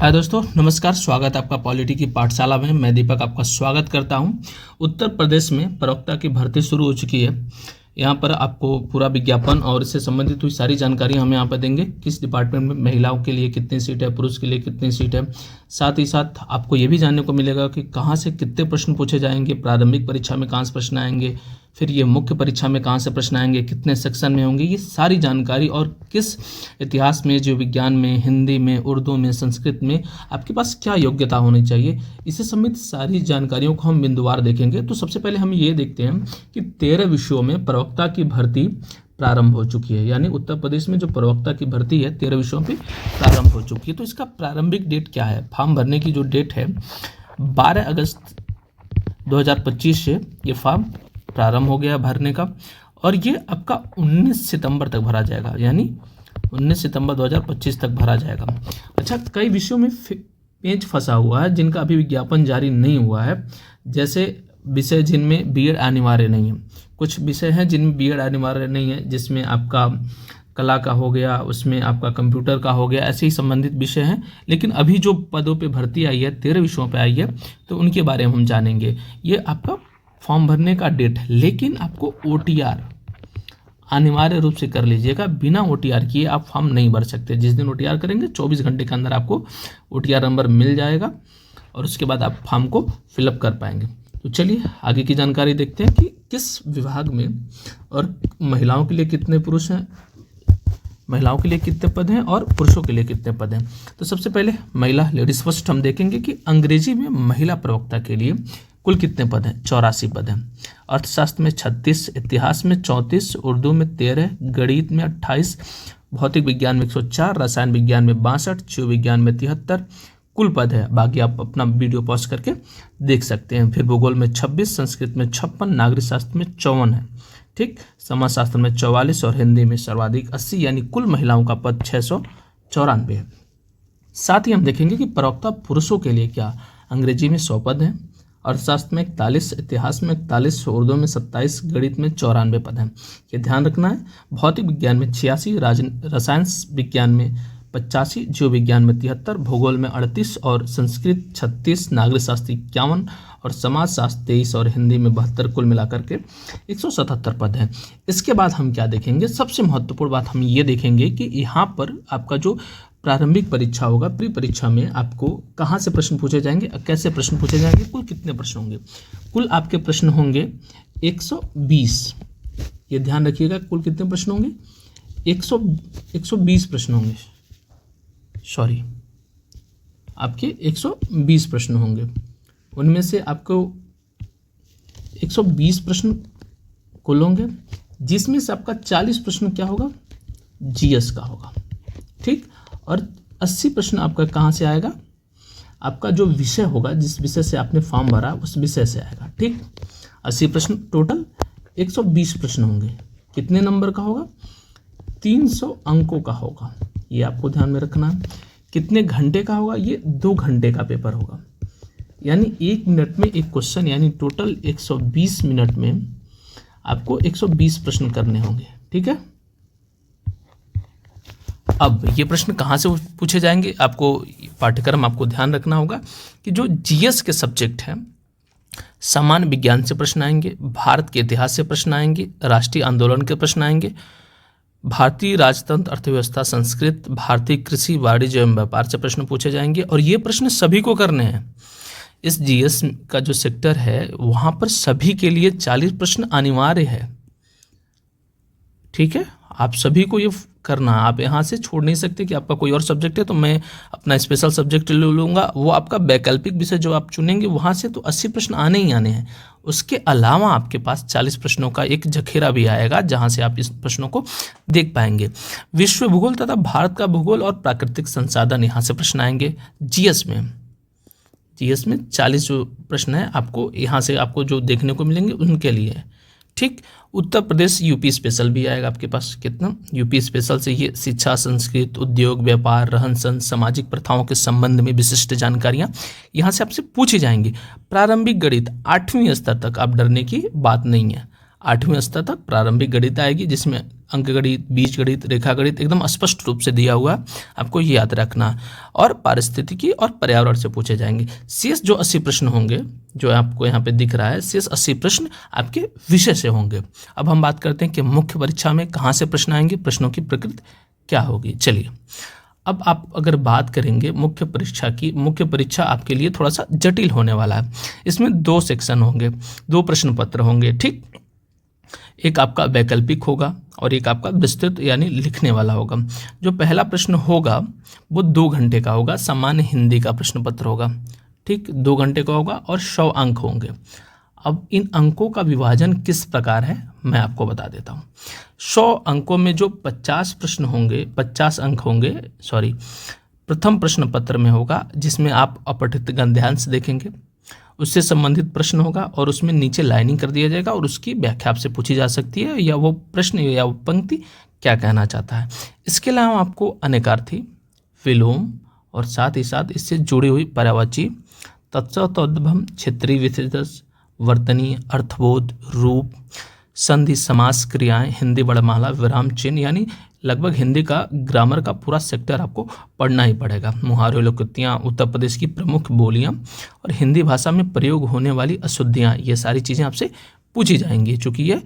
हाय दोस्तों, नमस्कार। स्वागत है आपका पॉलिटी की पाठशाला में। मैं दीपक आपका स्वागत करता हूं। उत्तर प्रदेश में प्रवक्ता की भर्ती शुरू हो चुकी है। यहाँ पर आपको पूरा विज्ञापन और इससे संबंधित हुई सारी जानकारी हम यहाँ पर देंगे। किस डिपार्टमेंट में महिलाओं के लिए कितनी सीट है, पुरुष के लिए कितनी सीट है। साथ ही साथ आपको ये भी जानने को मिलेगा कि कहाँ से कितने प्रश्न पूछे जाएंगे। प्रारंभिक परीक्षा में कहाँ से प्रश्न आएंगे, फिर ये मुख्य परीक्षा में कहाँ से प्रश्न आएंगे, कितने सेक्शन में होंगे, ये सारी जानकारी। और किस इतिहास में, जीव विज्ञान में, हिंदी में, उर्दू में, संस्कृत में आपके पास क्या योग्यता होनी चाहिए, इससे संबंधित सारी जानकारियों को हम बिंदुवार देखेंगे। तो सबसे पहले हम ये देखते हैं कि 13 विषयों में प्रवक्ता की भर्ती प्रारंभ हो चुकी है। यानी उत्तर प्रदेश में जो प्रवक्ता की भर्ती है 13 विषयों पे प्रारंभ हो चुकी है। तो इसका प्रारंभिक डेट क्या है? फॉर्म भरने की जो डेट है 12 अगस्त 2025 से ये फॉर्म प्रारंभ हो गया भरने का, और ये आपका 19 सितंबर तक भरा जाएगा। यानी 19 सितंबर 2025 तक भरा जाएगा। अच्छा, कई विषयों में पेच फंसा हुआ है जिनका अभी विज्ञापन जारी नहीं हुआ है। जैसे विषय जिनमें बीएड अनिवार्य नहीं है, कुछ विषय हैं जिनमें बीएड अनिवार्य नहीं है, जिसमें आपका कला का हो गया, उसमें आपका कंप्यूटर का हो गया, ऐसे ही संबंधित विषय हैं। लेकिन अभी जो पदों पे भर्ती आई है 13 विषयों पे आई है, तो उनके बारे में हम जानेंगे। ये आपका फॉर्म भरने का डेट है, लेकिन आपको ओटीआर अनिवार्य रूप से कर लीजिएगा। बिना ओटीआर किए आप फॉर्म नहीं भर सकते। जिस दिन ओटीआर करेंगे 24 घंटे के अंदर आपको ओटीआर नंबर मिल जाएगा और उसके बाद आप फॉर्म को फिलअप कर पाएंगे। तो चलिए आगे की जानकारी देखते हैं कि किस विभाग में और महिलाओं के लिए कितने पुरुष हैं, महिलाओं के लिए कितने पद हैं और पुरुषों के लिए कितने पद हैं। तो सबसे पहले महिला, लेडीज फर्स्ट, हम देखेंगे कि अंग्रेजी में महिला प्रवक्ता के लिए कुल कितने पद हैं? 84 पद हैं। अर्थशास्त्र में 36, इतिहास में 34, उर्दू में 13, गणित में 28, भौतिक विज्ञान में 104, रसायन विज्ञान में 62, जीव विज्ञान में 73 कुल पद है। बाकी आप अपना वीडियो पॉज करके देख सकते हैं। फिर भूगोल में 26, संस्कृत में 56, नागरिक शास्त्र में 54 है। ठीक, समाजशास्त्र में 44 और हिंदी में सर्वाधिक 80, यानी कुल महिलाओं का पद 694 है। साथ ही हम देखेंगे कि प्रवक्ता पुरुषों के लिए क्या। अंग्रेजी में 100 पद हैं, अर्थशास्त्र में 41, इतिहास में 41, उर्दू में 27, गणित में 94 पद हैं। ये ध्यान रखना है। भौतिक विज्ञान में 86, रसायन विज्ञान में 85, जीव विज्ञान में 73, भूगोल में 38 और संस्कृत 36, नागरिक शास्त्र 51 और समाजशास्त्र 23 और हिंदी में 72, कुल मिलाकर के 177 पद हैं। इसके बाद हम क्या देखेंगे? सबसे महत्वपूर्ण बात हम ये देखेंगे कि यहाँ पर आपका जो प्रारंभिक परीक्षा होगा, प्री परीक्षा में आपको कहाँ से प्रश्न पूछे जाएंगे, कैसे प्रश्न पूछे जाएंगे, कुल कितने प्रश्न होंगे। कुल आपके प्रश्न होंगे 120। ये ध्यान रखिएगा, कुल कितने प्रश्न होंगे? 120 प्रश्न होंगे। सॉरी, आपके 120 प्रश्न होंगे। उनमें से आपको 120 प्रश्न कुल होंगे, जिसमें से आपका 40 प्रश्न क्या होगा? जीएस का होगा। ठीक, और 80 प्रश्न आपका कहाँ से आएगा? आपका जो विषय होगा, जिस विषय से आपने फॉर्म भरा उस विषय से आएगा। ठीक, 80 प्रश्न टोटल 120 प्रश्न होंगे। कितने नंबर का होगा? 300 अंकों का होगा। ये आपको ध्यान में रखना है। कितने घंटे का होगा? ये 2 घंटे का पेपर होगा। यानी 1 मिनट में एक क्वेश्चन, यानी टोटल 120 मिनट में आपको 120 प्रश्न करने होंगे। ठीक है, अब ये प्रश्न कहाँ से पूछे जाएंगे? आपको पाठ्यक्रम आपको ध्यान रखना होगा कि जो जीएस के सब्जेक्ट हैं, सामान्य विज्ञान से प्रश्न आएंगे, भारत के इतिहास से प्रश्न आएंगे, राष्ट्रीय आंदोलन के प्रश्न आएंगे, भारतीय राजतंत्र, अर्थव्यवस्था, संस्कृत, भारतीय कृषि, वाणिज्य एवं व्यापार से प्रश्न पूछे जाएंगे। और ये प्रश्न सभी को करने हैं। इस जीएस का जो सेक्टर है वहाँ पर सभी के लिए 40 प्रश्न अनिवार्य है। ठीक है, आप सभी को ये करना है। आप यहाँ से छोड़ नहीं सकते कि आपका कोई और सब्जेक्ट है तो मैं अपना स्पेशल सब्जेक्ट ले लूँगा। वो आपका वैकल्पिक विषय जो आप चुनेंगे वहाँ से तो 80 प्रश्न आने ही आने हैं। उसके अलावा आपके पास 40 प्रश्नों का एक जखेरा भी आएगा, जहाँ से आप इस प्रश्नों को देख पाएंगे। विश्व भूगोल तथा भारत का भूगोल और प्राकृतिक संसाधन, यहाँ से प्रश्न आएंगे। जीएस में 40 जो प्रश्न है आपको यहाँ से आपको जो देखने को मिलेंगे उनके लिए। ठीक, उत्तर प्रदेश यूपी स्पेशल भी आएगा आपके पास। कितना? यूपी स्पेशल से ये शिक्षा, संस्कृत, उद्योग, व्यापार, रहन सहन, सामाजिक प्रथाओं के संबंध में विशिष्ट जानकारियाँ यहाँ से आपसे पूछी जाएंगी। प्रारंभिक गणित 8वीं स्तर तक, आप डरने की बात नहीं है। 8वीं स्तर तक प्रारंभिक गणित आएगी, जिसमें अंकगणित, बीजगणित, रेखागणित एकदम स्पष्ट रूप से दिया हुआ है, आपको ये याद रखना। और पारिस्थितिकी और पर्यावरण से पूछे जाएंगे। शेष जो 80 प्रश्न होंगे, जो आपको यहाँ पे दिख रहा है, शेष 80 प्रश्न आपके विषय से होंगे। अब हम बात करते हैं कि मुख्य परीक्षा में कहाँ से प्रश्न आएंगे, प्रश्नों की प्रकृति क्या होगी। चलिए, अब आप अगर बात करेंगे मुख्य परीक्षा की, मुख्य परीक्षा आपके लिए थोड़ा सा जटिल होने वाला है। इसमें 2 सेक्शन होंगे, 2 प्रश्न पत्र होंगे, ठीक। एक आपका वैकल्पिक होगा और एक आपका विस्तृत यानी लिखने वाला होगा। जो पहला प्रश्न होगा वो 2 घंटे का होगा, सामान्य हिंदी का प्रश्न पत्र होगा, ठीक, 2 घंटे का होगा और 100 अंक होंगे। अब इन अंकों का विभाजन किस प्रकार है मैं आपको बता देता हूँ। 100 अंकों में जो 50 प्रश्न होंगे, 50 अंक होंगे, सॉरी, प्रथम प्रश्न पत्र में होगा, जिसमें आप अपठित गद्यांश देखेंगे, उससे संबंधित प्रश्न होगा और उसमें नीचे लाइनिंग कर दिया जाएगा और उसकी व्याख्या आपसे पूछी जा सकती है, या वो प्रश्न या वो पंक्ति क्या कहना चाहता है। इसके अलावा आपको अनेकार्थी, विलोम और साथ ही साथ इससे जुड़ी हुई पर्यायवाची, तत्समोद्भव, क्षेत्रीय विशेषण, वर्तनी, अर्थबोध, रूप, संधि, समास, क्रियाएं, हिंदी वर्णमाला, विराम चिन्ह, यानी लगभग हिंदी का ग्रामर का पूरा सेक्टर आपको पढ़ना ही पड़ेगा। मुहावरे, लोकोक्तियाँ, उत्तर प्रदेश की प्रमुख बोलियाँ और हिंदी भाषा में प्रयोग होने वाली अशुद्धियाँ, ये सारी चीज़ें आपसे पूछी जाएंगी, चूँकि ये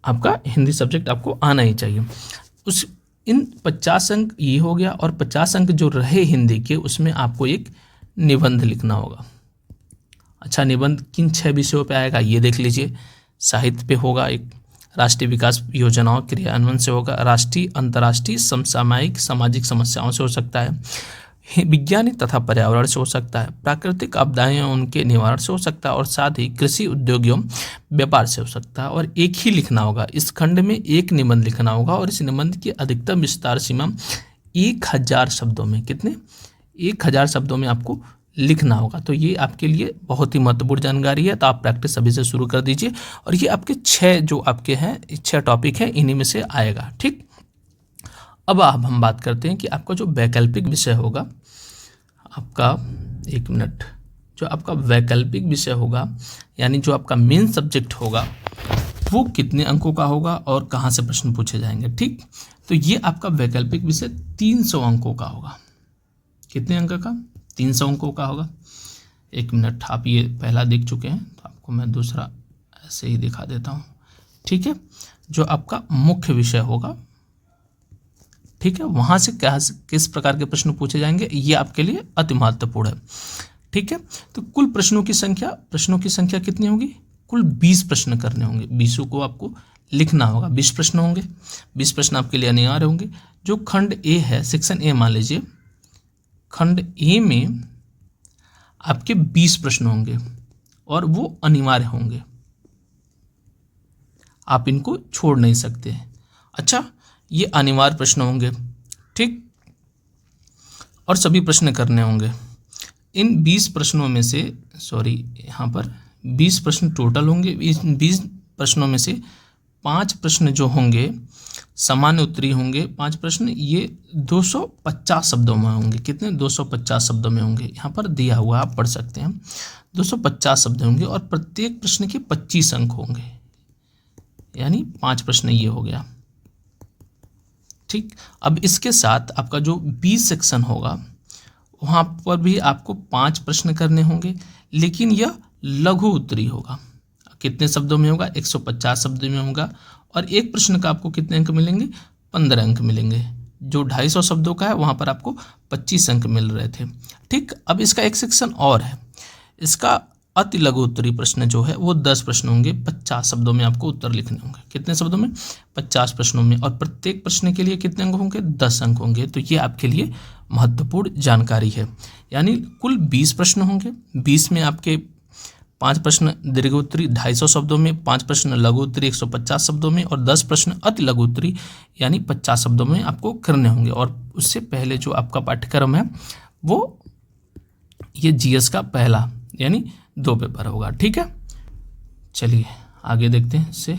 आपका हिंदी सब्जेक्ट आपको आना ही चाहिए। इन 50 अंक ये हो गया, और 50 अंक जो रहे हिंदी के, उसमें आपको एक निबंध लिखना होगा। अच्छा, निबंध किन 6 विषयों पे आएगा ये देख लीजिए। साहित्य पे होगा, एक राष्ट्रीय विकास योजनाओं क्रियान्वयन से होगा, राष्ट्रीय अंतर्राष्ट्रीय समसामयिक सामाजिक समस्याओं से हो सकता है, विज्ञान तथा पर्यावरण से हो सकता है, प्राकृतिक आपदाएं उनके निवारण से हो सकता है, और साथ ही कृषि, उद्योग एवं व्यापार से हो सकता है। और एक ही लिखना होगा, इस खंड में एक निबंध लिखना होगा, और इस निबंध की अधिकतम विस्तार सीमा 1000 शब्दों में, कितने, 1000 शब्दों में आपको लिखना होगा। तो ये आपके लिए बहुत ही महत्वपूर्ण जानकारी है, तो आप प्रैक्टिस अभी से शुरू कर दीजिए। और ये आपके 6 जो आपके हैं, 6 टॉपिक हैं, इन्हीं में से आएगा, ठीक। अब हम बात करते हैं कि आपका जो वैकल्पिक विषय होगा, आपका 1 मिनट, जो आपका वैकल्पिक विषय होगा, यानी जो आपका मेन सब्जेक्ट होगा, वो कितने अंकों का होगा और कहाँ से प्रश्न पूछे जाएंगे, ठीक। तो ये आपका वैकल्पिक विषय 300 अंकों का होगा। कितने अंक का, 300 अंकों का होगा। 1 मिनट, आप ये पहला देख चुके हैं, तो आपको मैं दूसरा ऐसे ही दिखा देता हूँ, ठीक है। जो आपका मुख्य विषय होगा, ठीक है, वहाँ से किस प्रकार के प्रश्न पूछे जाएंगे, ये आपके लिए अति महत्वपूर्ण है, ठीक है। तो कुल प्रश्नों की संख्या कितनी होगी, कुल 20 प्रश्न करने होंगे, 20 को आपको लिखना होगा, 20 प्रश्न होंगे, 20 प्रश्न आपके लिए अनिवार्य होंगे। जो खंड ए है, सेक्शन ए मान लीजिए, खंड ए में आपके 20 प्रश्न होंगे और वो अनिवार्य होंगे, आप इनको छोड़ नहीं सकते। अच्छा, ये अनिवार्य प्रश्न होंगे, ठीक, और सभी प्रश्न करने होंगे। इन 20 प्रश्नों में से, सॉरी, यहाँ पर 20 प्रश्न टोटल होंगे। इस 20 प्रश्नों में से 5 प्रश्न जो होंगे सामान्य उत्तरीय होंगे। 5 प्रश्न ये 250 शब्दों में होंगे। कितने, 250 शब्दों में होंगे, यहाँ पर दिया हुआ, आप पढ़ सकते हैं, 250 शब्द होंगे, और प्रत्येक प्रश्न के 25 अंक होंगे, यानी 5 प्रश्न ये हो गया, ठीक। अब इसके साथ आपका जो 20 सेक्शन होगा, वहाँ पर भी आपको 5 प्रश्न करने होंगे, लेकिन यह लघु उत्तरीय होगा। कितने शब्दों में होगा, 150 शब्दों में होगा, और एक प्रश्न का आपको कितने अंक मिलेंगे, 15 अंक मिलेंगे। जो 250 शब्दों का है वहाँ पर आपको 25 अंक मिल रहे थे, ठीक। अब इसका एक सेक्शन और है, इसका अति लघु उत्तरीय प्रश्न जो है वो 10 प्रश्न होंगे, 50 शब्दों में आपको उत्तर लिखने होंगे। कितने शब्दों में, 50 प्रश्नों में, और प्रत्येक प्रश्न के लिए कितने अंक होंगे, 10 अंक होंगे। तो ये आपके लिए महत्वपूर्ण जानकारी है। यानी कुल 20 प्रश्न होंगे, 20 में आपके 5 प्रश्न दीर्घ उत्तरी 250 शब्दों में, 5 प्रश्न लघु उत्तरी 150 शब्दों में, और 10 प्रश्न अति लघु उत्तरी यानी 50 शब्दों में आपको करने होंगे। और उससे पहले जो आपका पाठ्यक्रम है वो ये जीएस का पहला यानी 2 पेपर होगा, ठीक है। चलिए आगे देखते हैं इससे।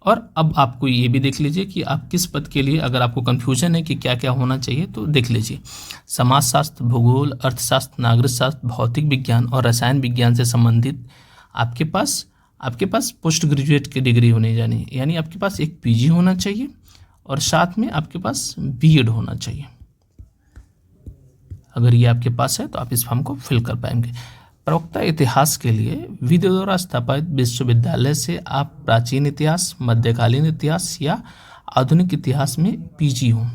और अब आपको ये भी देख लीजिए कि आप किस पद के लिए, अगर आपको कन्फ्यूजन है कि क्या क्या होना चाहिए, तो देख लीजिए। समाजशास्त्र, भूगोल, अर्थशास्त्र, नागरिक शास्त्र, भौतिक विज्ञान और रसायन विज्ञान से संबंधित आपके पास आपके पास पोस्ट ग्रेजुएट की डिग्री होनी जानी, यानी आपके पास एक पीजी होना चाहिए और साथ में आपके पास बीएड होना चाहिए। अगर ये आपके पास है तो आप इस फॉर्म को फिल कर पाएंगे। प्रवक्ता इतिहास के लिए विधि द्वारा स्थापित विश्वविद्यालय से आप प्राचीन इतिहास, मध्यकालीन इतिहास या आधुनिक इतिहास में पीजी हो।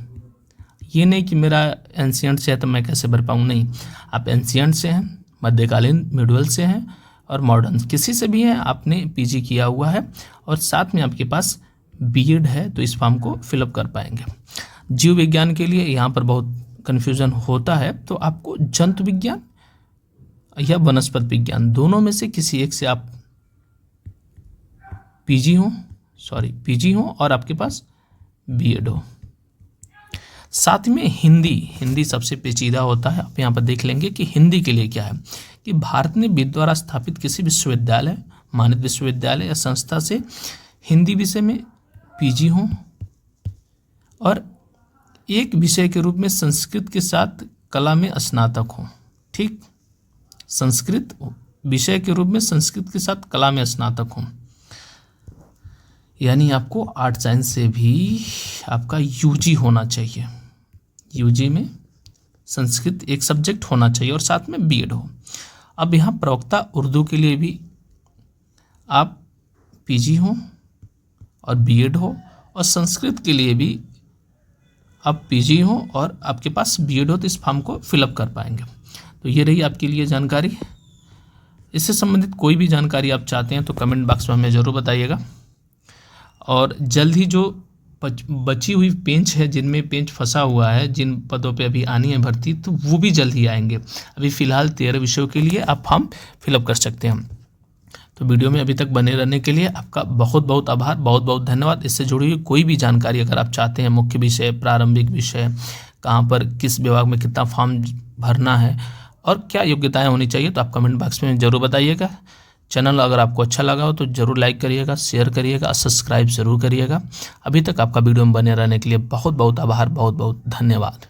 ये नहीं कि मेरा एंशियंट से है तो मैं कैसे भर पाऊँ, नहीं, आप एंशियंट से हैं, मध्यकालीन मिडवल से हैं और मॉडर्न किसी से भी हैं, आपने पीजी किया हुआ है और साथ में आपके पास बीएड है तो इस फॉर्म को फिलअप कर पाएंगे। जीव विज्ञान के लिए यहाँ पर बहुत कन्फ्यूज़न होता है, तो आपको जंतु विज्ञान या वनस्पति विज्ञान दोनों में से किसी एक से आप पीजी हो और आपके पास बीएड हो। साथ में हिंदी सबसे पेचीदा होता है। आप यहाँ पर देख लेंगे कि हिंदी के लिए क्या है कि भारत ने विधि द्वारा स्थापित किसी विश्वविद्यालय, मानित विश्वविद्यालय या संस्था से हिंदी विषय में पीजी हो और एक विषय के रूप में संस्कृत के साथ कला में स्नातक हो। ठीक, संस्कृत विषय के रूप में संस्कृत के साथ कला में स्नातक हो, यानी आपको आर्ट साइंस से भी आपका यूजी होना चाहिए। यूजी में संस्कृत एक सब्जेक्ट होना चाहिए और साथ में बीएड हो। अब यहाँ प्रवक्ता उर्दू के लिए भी आप पीजी हो और बीएड हो और संस्कृत के लिए भी आप पीजी हो और आपके पास बीएड हो, तो इस फॉर्म को फिलअप कर पाएंगे। तो ये रही आपके लिए जानकारी। इससे संबंधित कोई भी जानकारी आप चाहते हैं तो कमेंट बॉक्स में हमें ज़रूर बताइएगा। और जल्द ही जो बची हुई पेंच है, जिनमें पेंच फंसा हुआ है, जिन पदों पे अभी आनी है भर्ती, तो वो भी जल्द ही आएंगे। अभी फ़िलहाल 13 विषयों के लिए आप फॉर्म फिलअप कर सकते हैं। तो वीडियो में अभी तक बने रहने के लिए आपका बहुत बहुत आभार, बहुत बहुत धन्यवाद। इससे जुड़ी हुई कोई भी जानकारी अगर आप चाहते हैं, मुख्य विषय, प्रारंभिक विषय, कहाँ पर किस विभाग में कितना फॉर्म भरना है और क्या योग्यताएं होनी चाहिए, तो आप कमेंट बॉक्स में ज़रूर बताइएगा। चैनल अगर आपको अच्छा लगा हो तो ज़रूर लाइक करिएगा, शेयर करिएगा, सब्सक्राइब ज़रूर करिएगा। अभी तक आपका वीडियो में बने रहने के लिए बहुत बहुत आभार, बहुत बहुत धन्यवाद।